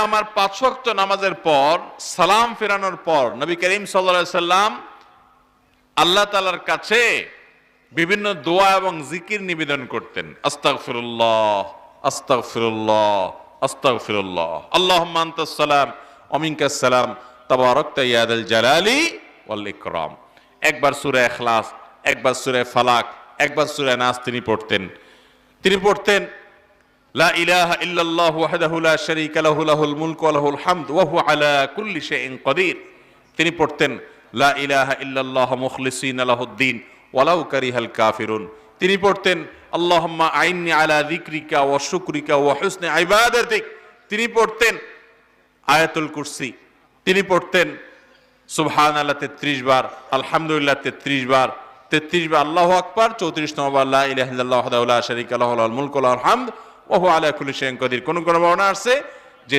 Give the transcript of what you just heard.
আমার 5 ওয়াক্ত নামাজের পর সালাম ফেরানোর পর নবী করিম সাল্লাল্লাহু আলাইহি সাল্লাম আল্লাহ তাআলার কাছে বিভিন্ন দোয়া এবং জিকির নিবেদন করতেন। আস্তাগফিরুল্লাহ, আস্তাগফিরুল্লাহ, আস্তাগফিরুল্লাহ, আল্লাহুম্মা আনতাস সালাম ওয়া মিনকাস সালাম তাবারাকতা ইয়া যাল জালালি ওয়াল ইকরাম। একবার সূরা ইখলাস, একবার সূরা ফালাক, একবার সূরা নাস তিনি পড়তেন লা ইলাহা ইল্লাল্লাহু ওয়াহদাহু লা শারীকা লাহু লাহুল মুলকু ওয়া লাহুল হামদু ওয়া হুয়া আলা কুল্লি শাইইন কাদির। তিনি পড়তেন লা ইলাহা ইল্লাল্লাহু মুখলিসিনা লাহুদ্দিন ওয়ালাউ কারিহাল কাফিরুন। তিনি পড়তেন আল্লাহুম্মা আইন্নি আলা যিকরিকা ওয়া শুকরিকা ওয়া হুসনি ইবাদাতিক। তিনি পড়তেন আয়াতুল কুরসি। তিনি পড়তেন সুবহানাল্লাহ 33 বার, আলহামদুলিল্লাহ 33 বার, 33 বার আল্লাহু আকবার, 34 নম্বর বার লা ইলাহা ইল্লাল্লাহু ওয়াহদাহু লা শারীকা লাহু লাহুল মুলকু ওয়া লাহুল হামদু ওয়া হুয়া আলা কুল্লি শাইইন কাদির। কোন বর্ণনা আছে যে